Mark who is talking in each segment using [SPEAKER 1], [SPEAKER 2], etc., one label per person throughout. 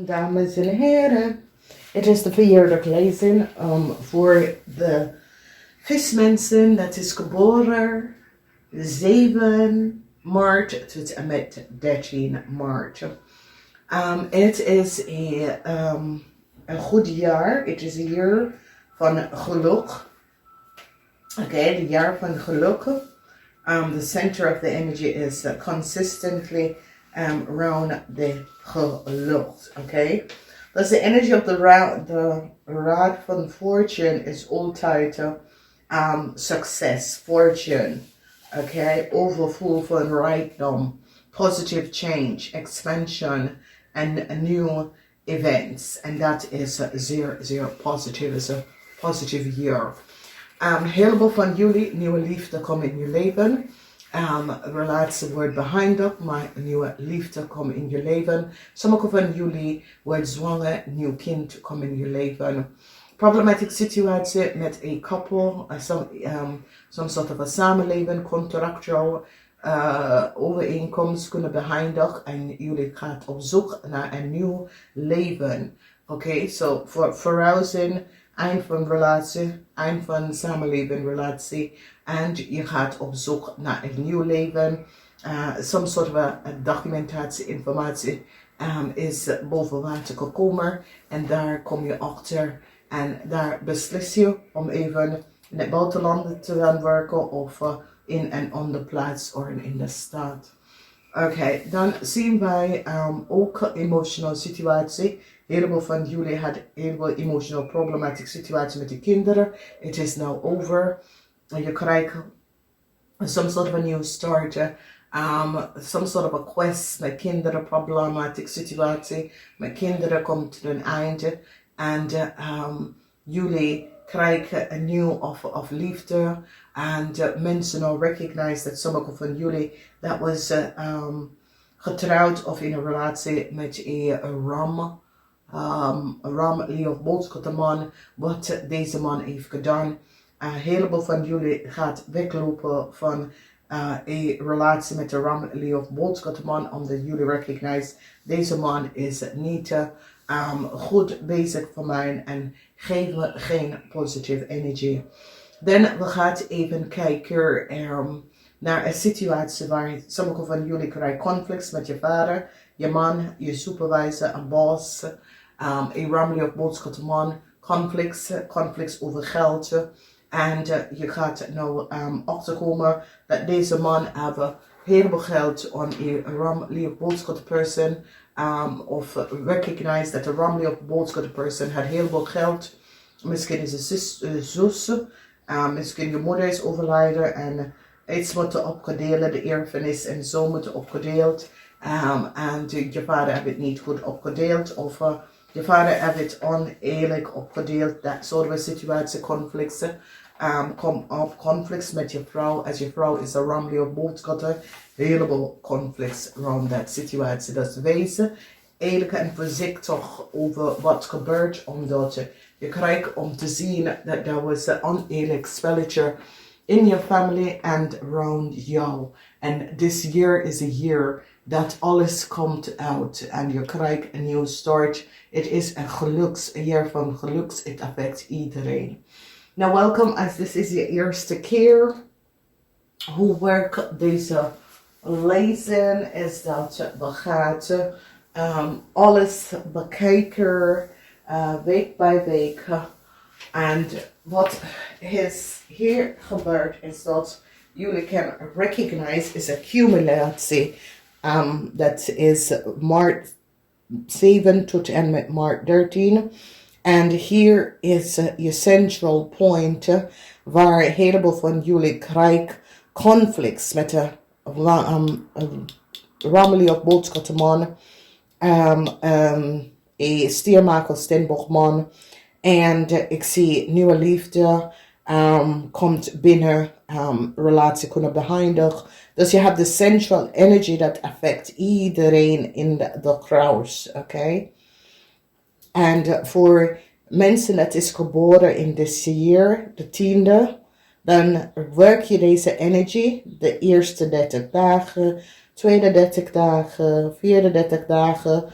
[SPEAKER 1] Dames en heren, het is de verjaardag Lezing voor de vismensen. Dat is geboren 7 maart tot en met 13 maart. Het is een goed jaar. Het is een jaar van geluk. Okay, the jaar van geluk. The center of the energy is consistently around the geluk. Okay, thus the energy of the rod van fortune is altijd success, fortune. Okay, overflow van rijkdom, positive change, expansion, and new events. And that is zeer positive. Is a positive year. Helemaal van jullie nieuwe liefde komt in je leven. Relatie wordt beëindigd, maar nieuwe liefde komt in je leven. Sommige van jullie wordt zwanger, nieuw kind komt in je leven. Problematic situatie met een couple, some sort of a samenleven, contractual overeenkomst kunnen beëindigen en jullie gaan op zoek naar een nieuw leven. Oké, so voor verhuizing, eind van relatie, eind van samenleven relatie en je gaat op zoek naar een nieuw leven. Some sort of a documentatie, informatie is boven water gekomen en daar kom je achter en daar beslis je om even in het buitenland te gaan werken of in een andere plaats of in de stad. Oké, dan zien wij ook emotionele situatie. Heel veel van jullie had heel veel emotional problematic situatie met de kinderen. It is now over. Je krijgt some sort of a new start. Some sort of a quest met kinderen problematic situatie. Met kinderen komt tot een einde. En jullie krijgen een nieuw of liefde. En mensen now recognize dat sommige van jullie dat was getrouwd of in een relatie met een ram of boodschappenman, wat deze man heeft gedaan. Een heleboel van jullie gaat weglopen van een relatie met een ram of boodschappenman, omdat jullie recognize deze man is niet goed bezig voor mij en geeft me geen positive energy. Dan we gaan even kijken naar een situatie waar sommige van jullie krijgen conflicts met je vader, je man, je supervisor, een boss, een ramli of boodschappenman, conflicts over geld. En je gaat nou achterkomen dat deze man heeft heel veel geld aan een ramli of boodschappenperson. Of recognize dat de ramli of boodschappenperson had heel veel geld. Misschien is een zus. Misschien je moeder is overlijden en iets moet opgedeeld, de erfenis en zo moet opgedeeld. En je vader heeft het niet goed opgedeeld of je vader heeft het oneerlijk opgedeeld. Dat soort situatie, conflicts. Kom op conflicts met je vrouw. Als je vrouw is een ramli of boodschapper. Heleboel conflicts rond dat situatie. Dus wees eerlijk en voorzichtig over wat gebeurt, omdat je krijgt om te zien dat er was een oneerlijk spelletje in your family and around you. And this year is a year that alles komt out and je krijgt een nieuw start. Het is een jaar van geluks. Het affects iedereen. Nou, welkom als dit is je eerste keer. Hoe werkt deze lezing? Is dat we gaan alles bekijken week bij week. En wat is hier gebeurd is dat jullie kan recognize is accumulatie. Dat is Maart 7 tot en met Maart 13. En hier is je central point waar een heleboel van jullie krijgen conflicts met de rammelie of boodschappenman, een stiermaker stenbochtman. En ik zie nieuwe liefde komt binnen, relatie kunnen beëindigen. Dus je hebt de central energy dat affect iedereen in de crowd, oké? En voor mensen dat is geboren in dit jaar, de 10e, dan werk je deze energy de eerste 30 dagen, tweede 30 dagen, vierde 30 dagen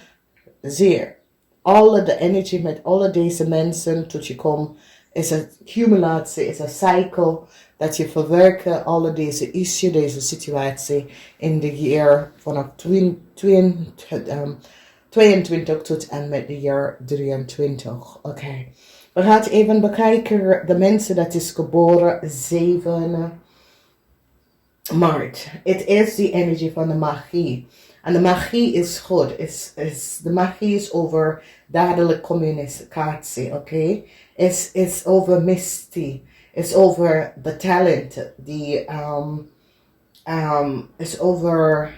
[SPEAKER 1] zeer alle de energie met alle deze mensen tot je komt is een cumulatie, is een cycle dat je verwerken alle deze issue, deze situatie in de jaar vanaf 22 tot en met de jaar 23. Oké. We gaan even bekijken de mensen dat is geboren 7 Maart. Het is die energie van de magie. En de magie is goed. De magie is over dadelijk communicatie, oké? Is over misty. Is over the talent. Die is over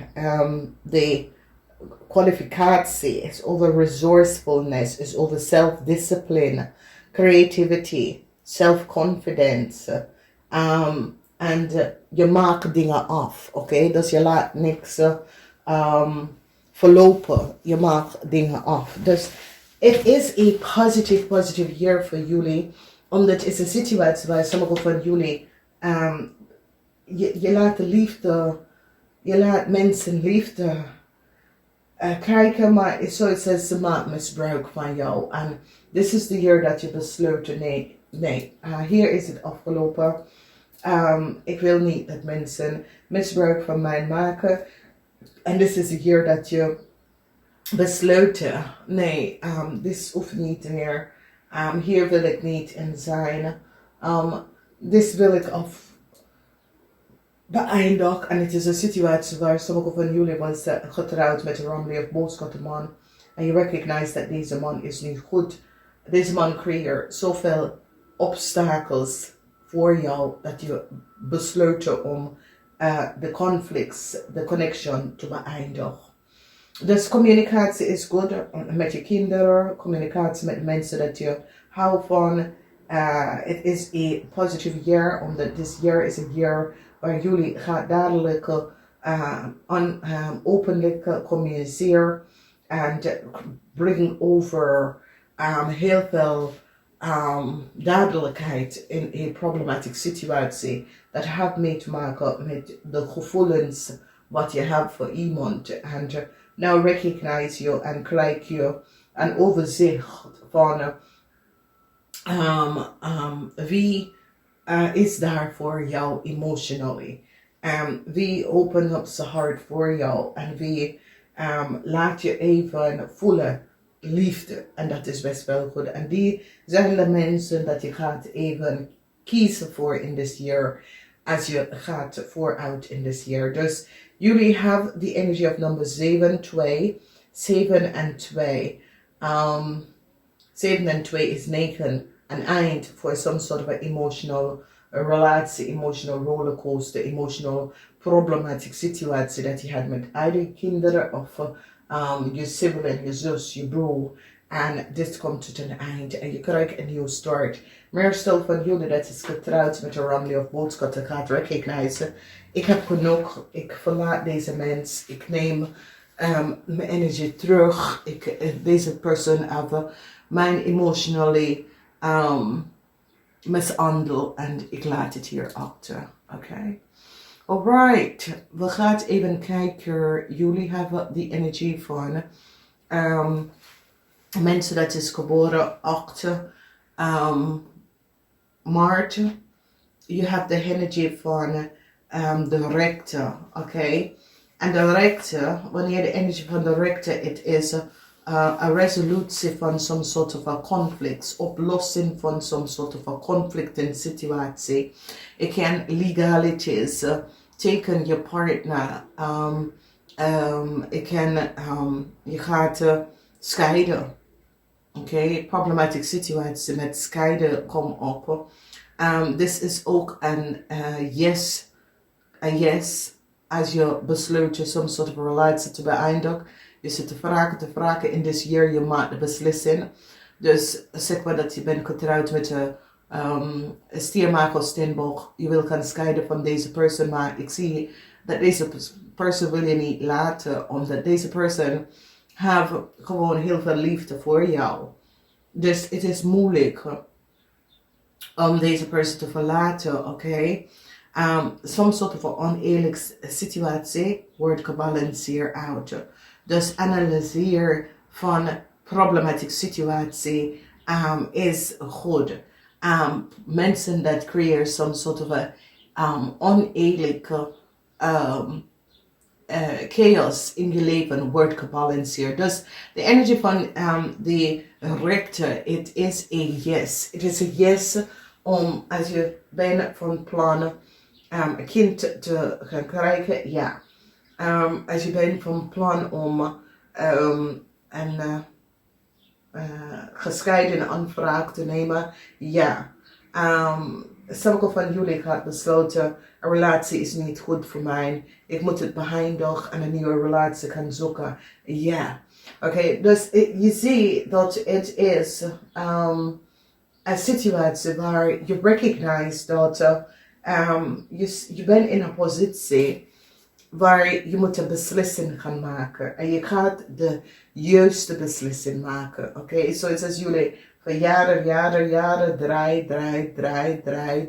[SPEAKER 1] de kwalificatie. Is over resourcefulness. Is over self-discipline. Creativity. Self-confidence. En je maakt dingen af, oké? Dus je laat niks verlopen. Je maakt dingen af. Dus het is een positive year voor jullie. Omdat het is een situatie waar sommige van jullie je laat de liefde, je laat mensen liefde krijgen, maar zoals ze maakt misbruik van jou. En dit is de jaar dat je besluit, nee, hier is het afgelopen. Ik wil niet dat mensen misbruik van mij maken. En dit is het jaar dat je besluit, nee, dit hoeft niet meer. Hier wil ik niet in zijn. Dit wil ik beëindigen. En het is een situatie waar sommige van jullie was getrouwd met een ramlige of boodschappen. En je recognize dat deze man is niet goed. Deze man creëert zoveel obstakels voor jou dat je besluit om de conflicts, de connection te beëindigen. Dus communicatie is goed met je kinderen, communicatie met mensen dat je houdt van. Het is een positieve jaar, omdat dit jaar is een jaar waar jullie gaan dadelijk openlijk communiceren en brengen over heel veel duidelijkheid in een problematische situatie. Dat heeft mee te maken met de gevoelens wat je hebt voor iemand. En nou recognize je en krijg je een overzicht van wie is daar voor jou emotionally. Wie opent op zijn hart voor jou en wie laat je even voelen liefde. En dat is best wel goed. En die zijn de mensen dat je gaat even kiezen voor in dit jaar. Als je gaat vooruit in dit jaar. Dus jullie have the energy of number 7, 2. 7 en 2. 7 en 2 is 9. Een eind voor some sort of an emotional relatie, emotional rollercoaster, emotional problematic situatie dat je had met eigen kinderen of je sibling, je zus, je broer. En dit komt tot een eind en je krijgt een nieuwe start. Meestal van jullie dat is getrouwd met een ramli of boodschap gaat recognizen. Ik heb genoeg, ik verlaat deze mens, ik neem mijn energie terug. Deze persoon heeft mijn emotionally mishandeld en ik laat het hier achter. Oké. Alright, we gaan even kijken. Jullie hebben die energie van mensen dat is geboren 8 Maart. Je hebt de energie van de rechter, oké? En de rechter, wanneer de energie van de rechter, het is een resolutie van some sort of a conflict, oplossing van some sort of a conflict in situatie. Ik ken legalities, teken je partner, ik ken, je gaat scheiden. Oké, problematische situatie met scheiden komt op. Dit is ook een yes. Een yes. Als je besluit je some sort of relatie te beëindigen. Je zit te vragen in dit jaar je maakt de beslissing. Dus zeg maar dat je bent getrouwd met een stiermaker steenbok. Je wil gaan scheiden van deze persoon. Maar ik zie dat deze persoon wil je niet laten. Omdat deze persoon heeft gewoon heel veel liefde voor jou. Dus het is moeilijk om deze persoon te verlaten, oké? Some sort of oneerlijke situatie wordt gebalanceerd uit. Dus analyseer van problematic situatie is goed. Mensen dat creëren some sort of a oneerlijke chaos in je leven wordt gebalanceerd. Dus de energie van de rechter, het is een yes. Het is een yes om, als je bent van plan een kind te gaan krijgen, ja. Als je bent van plan om een gescheiden aanvraag te nemen, ja. Sommige van jullie gaat besluiten, een relatie is niet goed voor mij. Ik moet het beëindigen en een nieuwe relatie gaan zoeken. Ja. Oké, dus je ziet dat het is een situatie waar je recognized dat je bent in een positie waar je moet een beslissing gaan maken. En je gaat de juiste beslissing maken. Oké, zoals als jullie van jaren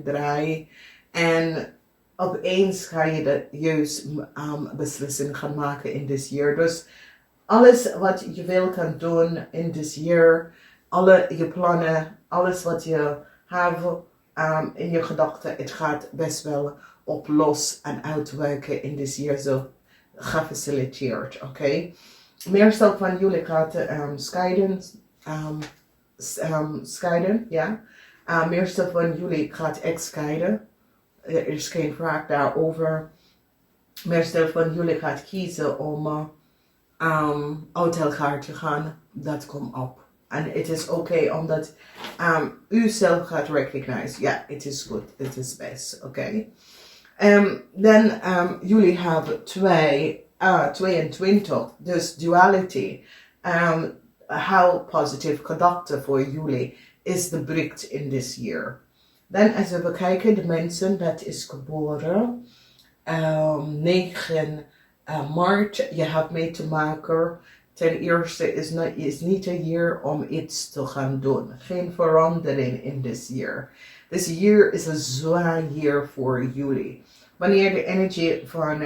[SPEAKER 1] draai. En opeens ga je de juiste beslissing gaan maken in dit jaar. Dus alles wat je wil gaan doen in dit jaar, alle je plannen, alles wat je hebt in je gedachten, het gaat best wel op los en uitwerken in dit jaar. Zo gefaciliteerd, oké? Meestal van jullie gaat scheiden, ja. Meestal van jullie gaat ex-scheiden. Er is geen vraag daarover. Meestal van jullie gaat kiezen om uit elkaar te gaan. Dat komt op. En het is oké omdat u zelf gaat recognize. Ja, het is goed. Het is best. Oké. Dan jullie hebben 22. Dus duality. How positive gedachten voor jullie is de bericht in this year. Dan als we kijken de mensen dat is geboren 9 Maart, je hebt mee te maken. Ten eerste is niet een jaar om iets te gaan doen. Geen verandering in this year. This year is een zwaar jaar voor jullie. Wanneer de energie van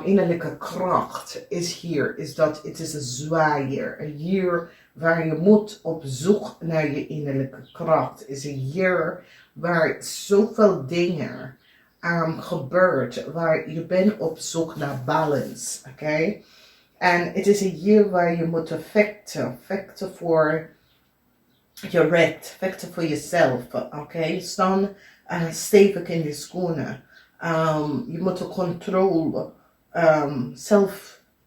[SPEAKER 1] innerlijke kracht is hier, is dat het is een zwaar jaar. Een jaar waar je moet op zoek naar je innerlijke kracht. Het is een jaar waar zoveel dingen gebeurt, waar je bent op zoek naar balance. Oké? En het is een jaar waar je moet vechten voor je recht, vechten voor jezelf. Oké? Staan stevig in je schoenen. Je moet de controle,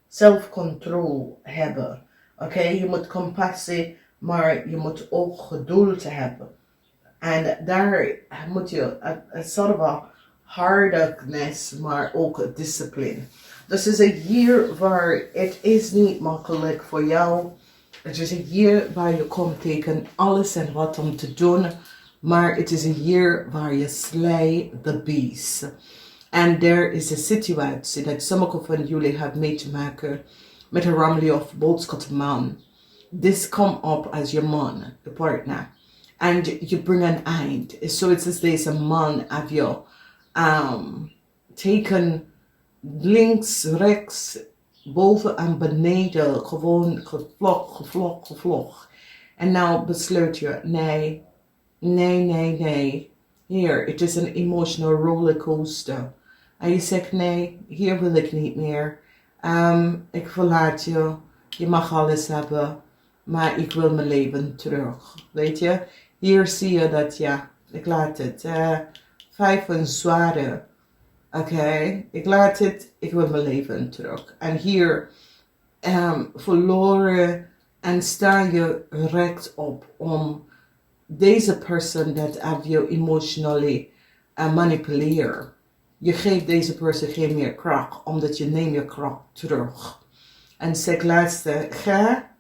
[SPEAKER 1] zelfcontrole hebben. Oké, je moet compassie, maar je moet ook geduld hebben. En daar moet je een soort van hardness, maar ook discipline. Dus het is een jaar waar het is niet makkelijk voor jou. Het is een jaar waar je komt tegen alles en wat om te doen. Maar het is een jaar waar je slay the beast. En er is een situatie dat sommige van jullie hebben mee te maken met een rammelie of boodschapman. This come up as your man, your partner. And you bring an end. So it's as deze man have you taken links, rechts, boven en beneden gewoon gevlog. En nou besluit je, nee. Hier, het is een emotional rollercoaster. En je zegt, nee, hier wil ik niet meer. Ik verlaat je. Je mag alles hebben. Maar ik wil mijn leven terug. Weet je? Hier zie je dat, ja, ik laat het. 5 van zware. Oké, ik laat het. Ik wil mijn leven terug. En hier verloren en sta je recht op om deze persoon dat heb je emotionally manipuleert. Je geeft deze persoon geen meer kracht, omdat je neemt je kracht terug. En zeg laatste, ga,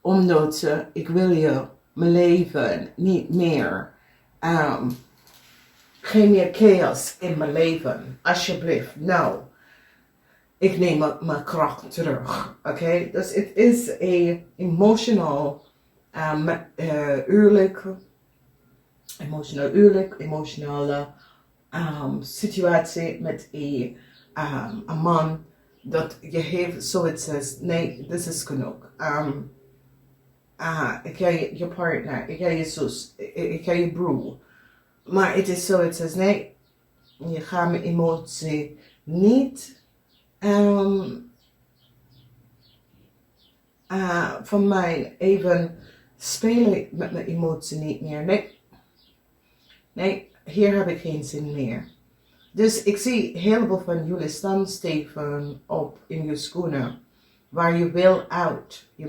[SPEAKER 1] omdat ik wil je mijn leven niet meer, geen meer chaos in mijn leven. Alsjeblieft, nou, ik neem mijn kracht terug. Oké, dus het is een emotional emotionele situatie met een man dat je heeft zoiets zegt, nee, dit is genoeg. Ik ga je partner, ik ga je zus, ik ga je broer. Maar het is zoiets zegt, nee, je gaat mijn emotie niet van mij even spelen met mijn emotie niet meer. Nee, hier heb ik geen zin meer. Dus ik zie heel veel van jullie staan stevig op in je schoenen. Waar je wil uit. Je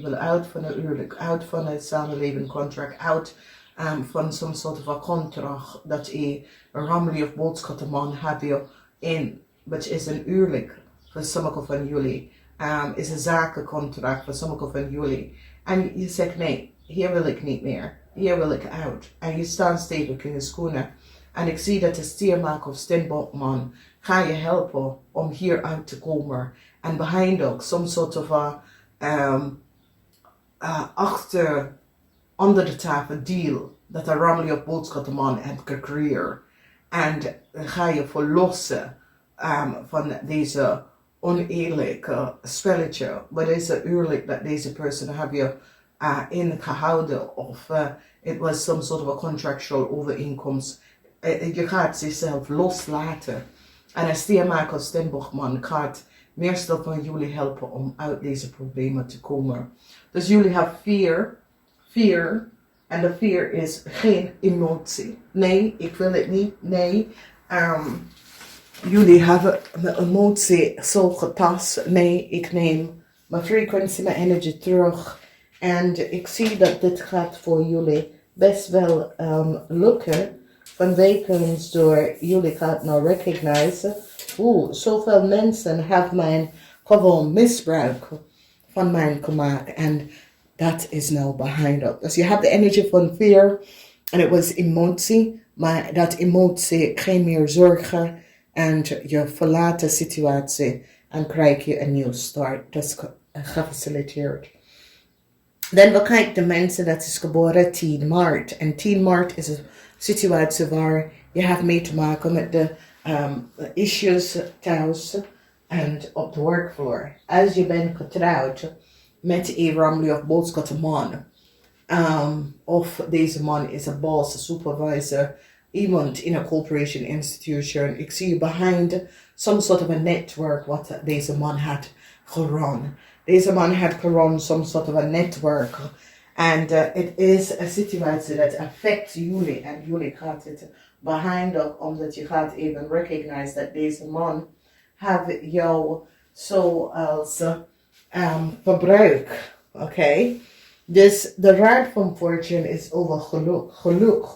[SPEAKER 1] wil uit van een huwelijk. Uit van het samenlevend contract. Uit van some sort of a contract. Dat je een rammelie of boodschappenman heb je in. Wat is een huwelijk voor sommige van jullie. Is een zakencontract voor sommige van jullie. En je zegt nee, hier wil ik niet meer. Hier wil ik uit. En je staat stevig in je schoenen. En ik zie dat de stiermaker of steenbokman ga je helpen om hier uit te komen. En behind ook some sort of achter, onder de tafel deal dat de rammelie of boodschappenman heeft gecreëerd. En ga je verlossen van deze oneerlijke spelletje. Wat is het huwelijk dat deze persoon heb je ingehouden of it was some sort of a contractual overeenkomst. Je gaat zichzelf loslaten. En een stiermaker of steenbokman gaat meestal van jullie helpen om uit deze problemen te komen. Dus jullie hebben fear. En de fear is geen emotie. Nee, ik wil het niet. Nee. Jullie hebben mijn emotie zo getast. Nee, ik neem mijn frequentie, mijn energie terug. En ik zie dat dit gaat voor jullie best wel lukken. Vanwege door jullie gaat nou recognizen. Zoveel mensen hebben mijn gewoon misbruik van mijn gemaakt. En dat is nou behind up. Dus je hebt de energie van fear. En het was emotie. Maar dat emotie geen meer zorgen. En je verlaat de situatie. En krijg je een nieuw start. Dat is gefaciliteerd. Dan we kijken de mensen dat is geboren 10 maart. En 10 maart is een situatie waar je hebt mee te maken met de issues thuis en op de workvloer. Als je bent getrouwd met een rammelie of boodschappenman, of deze man is een boss, een supervisor, iemand in een corporation institution. Ik zie je behind some sort of a network wat deze man had gerun. Deze man had gerun some sort of a network. And it is a situatie dat affects jullie. En jullie gaat het behind ook, omdat je gaat even recognize dat deze man heeft jou zoals verbruik. Oké? Dus de raad van fortune is over geluk. Geluk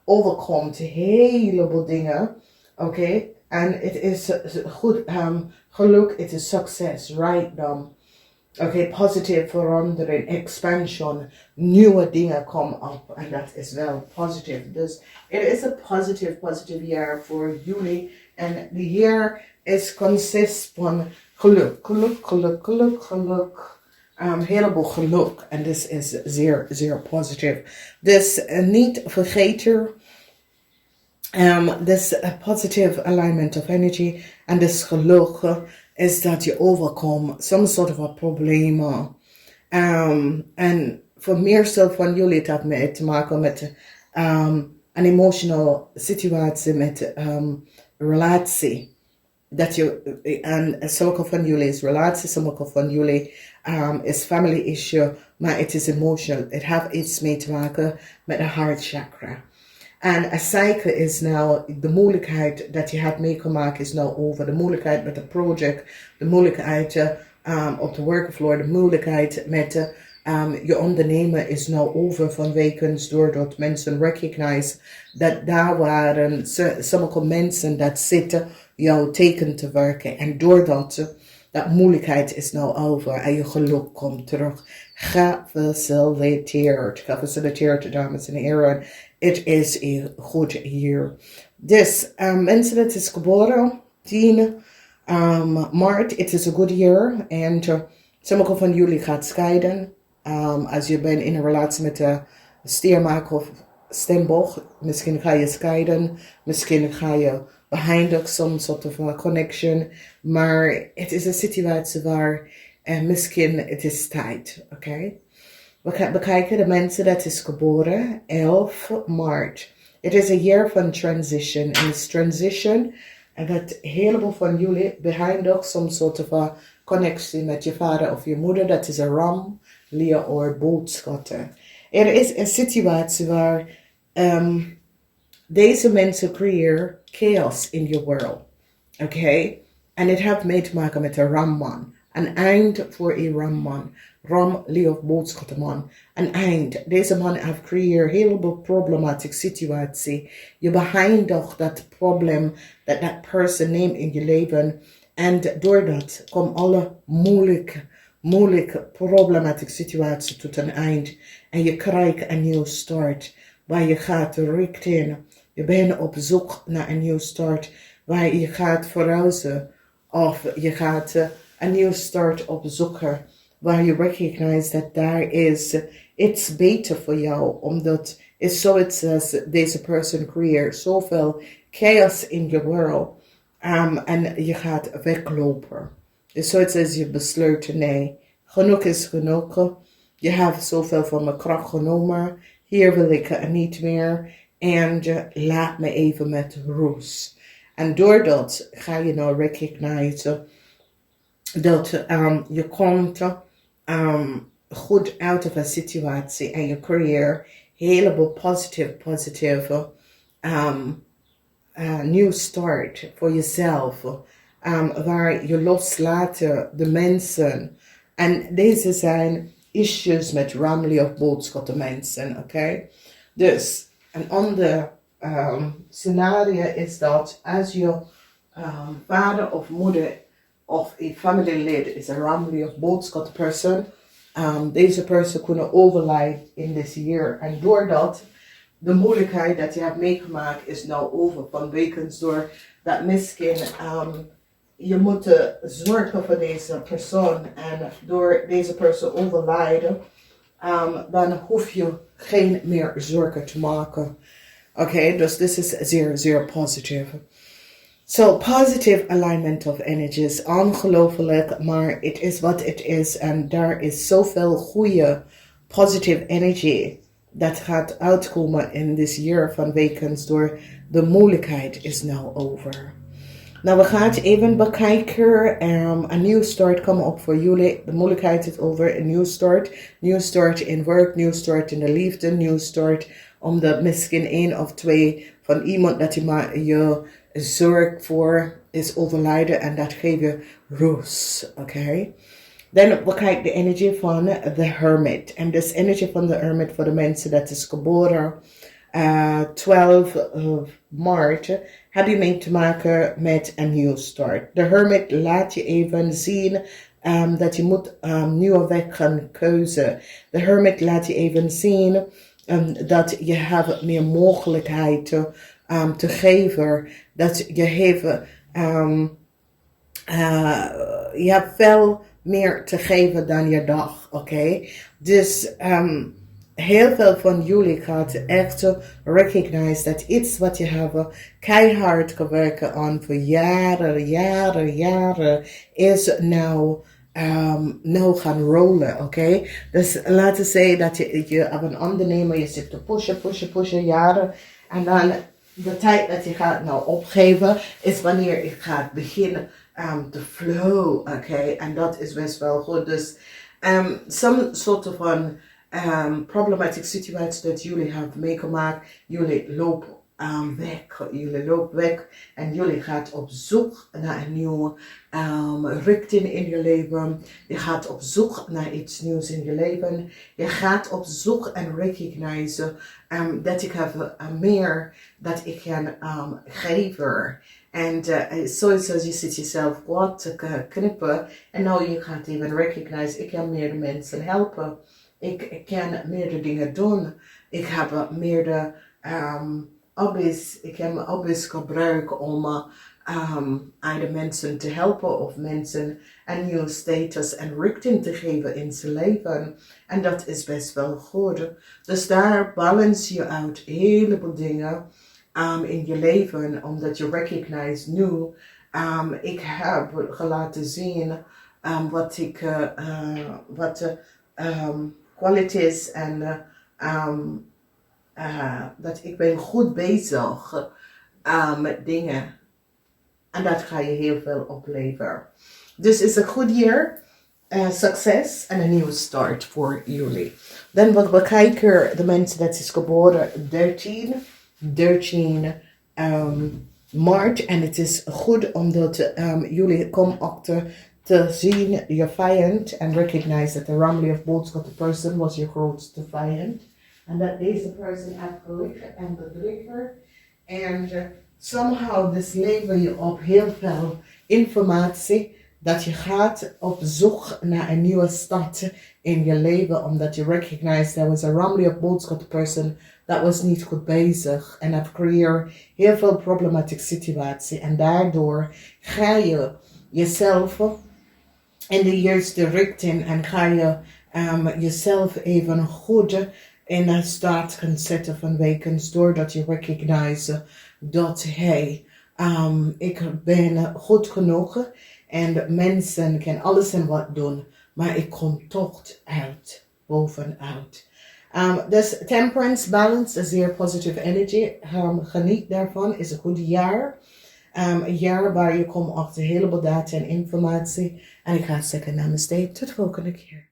[SPEAKER 1] overkomt heleboel dingen. Oké? En het is goed geluk, het is succes, rijkdom. Oké, positieve verandering, expansion, nieuwe dingen komen op en dat is wel positief. Dus het is een positief jaar voor jullie en de jaar is consist van geluk. Heleboel geluk en dit is zeer positief. Dus niet vergeten, this positive alignment of energy en dus geluk is dat je overkomt some sort of a problemen. En voor meestal van jullie het heeft mee te maken met een emotional situatie met relatie. Dat je, en sommige van jullie is relatie, sommige van jullie is family issue, maar het is emotional. Het heeft iets mee te maken met de heart chakra. En een cycle is nou, de moeilijkheid dat je hebt meegemaakt is nou over. De moeilijkheid met het project, de moeilijkheid op de workvloer, de moeilijkheid met je ondernemen is nou over vanwege doordat mensen recognize dat daar waren sommige mensen dat zitten jou tegen te werken. En doordat dat moeilijkheid is nou over en je geluk komt terug. Gefeliciteerd, dames en heren. Het is een goed jaar. Dus mensen, het is geboren 10 maart. Het is een goed jaar. En sommige van jullie gaat scheiden. Als je bent in een relatie met een stiermaker of steenbok. Misschien ga je scheiden. Misschien ga je behind ook some sort of a connection. Maar het is een situatie waar misschien het is tijd. Oké? We bekijken de mensen dat is geboren 11 maart. Het is een jaar van transition. En het transition, en dat heleboel van jullie behind ook some sort of a connectie met je vader of je moeder. Dat is een ram, leer of boodschatten. Er is een situatie waar deze mensen creëren chaos in je world. Oké? En het heeft mee te maken met een ramman. Een eind voor een ramman. Ram, leer boodschappenman. Een eind. Deze man heeft gecreëerd een heleboel problematische situatie. Je behind toch dat probleem dat person neemt in je leven. En doordat komt alle moeilijke problematische situatie tot een eind. En je krijgt een nieuwe start. Waar je gaat richting. Je bent op zoek naar een nieuwe start. Waar je gaat verhuizen. Of je gaat een nieuwe start opzoeken. Waar je recognize dat daar is iets beter voor jou. Omdat is zoiets als deze person creëert zoveel chaos in je world. En je gaat weglopen. Dus zoiets als je besluit, nee, genoeg is genoeg. Je hebt zoveel van mijn kracht genomen. Hier wil ik het niet meer. En laat me even met rust. En doordat ga je nou recognize dat je komt goed uit of een situatie en je creëert heleboel positieve new start voor jezelf. Waar je loslaat de mensen. En deze zijn issues met ramli of boodschappen mensen, oké? Dus, een ander scenario is dat als je vader of moeder of een familielid is een ramli of boodschap person, deze person kunnen overlijden in dit jaar. En doordat de moeilijkheid dat je hebt meegemaakt is nou over vanwege door dat misschien je moet zorgen voor deze persoon en door deze persoon overlijden, dan hoef je geen meer zorgen te maken. Oké, dus dit is zeer positief. So, positive alignment of energies, ongelooflijk, maar het is wat het is en daar is zoveel goede positive energy dat gaat uitkomen in dit jaar vanwege door de moeilijkheid is nou over. Nou, we gaan even bekijken. Een nieuwe start komt op voor jullie. De moeilijkheid is over. Een nieuwe start. Nieuwe start in werk. Nieuwe start in de liefde. Nieuwe start omdat misschien 1 of 2 van iemand dat je zorgt voor is overlijden. En dat geeft je rust. Oké? Dan bekijk de energie van de hermit. En dus energie van de hermit voor de mensen dat is geboren 12 maart heb je mee te maken met een nieuwe start. De hermit laat je even zien dat je moet nieuwe weg gaan keuzen. De hermit laat je even zien dat je hebt meer mogelijkheid te geven. Dat je je hebt veel meer te geven dan je dag, oké? Dus heel veel van jullie gaat echt recognize dat iets wat je hebt keihard gewerkt aan voor jaren is nou gaan rollen, oké? Dus laten we zeggen dat je op een ondernemer, je zit te pushen jaren en dan de tijd dat je gaat nou opgeven is wanneer je gaat beginnen te flow, oké? En dat is best wel goed. Dus some soort van problematic situatie dat jullie hebben meegemaakt, jullie lopen weg en jullie gaat op zoek naar een nieuwe richting in je leven. Je gaat op zoek naar iets nieuws in je leven. Je gaat op zoek en recognize dat ik heb meer dat ik kan geven. En zoals je zit jezelf wat te knippen en nou je gaat even recognize, ik kan meer mensen helpen. Ik kan meerdere dingen doen. Ik heb meerdere hobby's. Ik heb mijn hobby's gebruikt om aan de mensen te helpen of mensen een nieuwe status en richting te geven in zijn leven. En dat is best wel goed. Dus daar balance je uit een heleboel dingen. in je leven, omdat je recognize nu, ik heb laten zien wat de qualities en dat ik ben goed bezig met dingen. En dat ga je heel veel opleveren. Dus het is een goed jaar. Succes en een nieuwe start voor jullie. Dan wat we kijken, de mensen dat is geboren 13 Maart. En het is goed omdat jullie komen achter te zien je vijand en recognize that the Family of Boats got the person was je grootste vijand. En dat deze person heeft gelegen en bedriegen. En somehow dus leven je op heel veel informatie. Dat je gaat op zoek naar een nieuwe start in je leven. Omdat je recognize there was a Family of Boats got the person dat was niet goed bezig. En dat creëert heel veel problematische situatie. En daardoor ga je jezelf in de juiste richting. En ga je jezelf even goed in een staat gaan zetten van wekens. Doordat je recognize dat ik ben goed genoeg. En mensen kunnen alles en wat doen. Maar ik kom toch uit, bovenuit. Dus temperance, balance, een zeer positieve energie. Geniet daarvan, is een goed jaar. Een jaar waar je komt achter een heleboel data en informatie. En ik ga zeggen namaste, tot de volgende keer.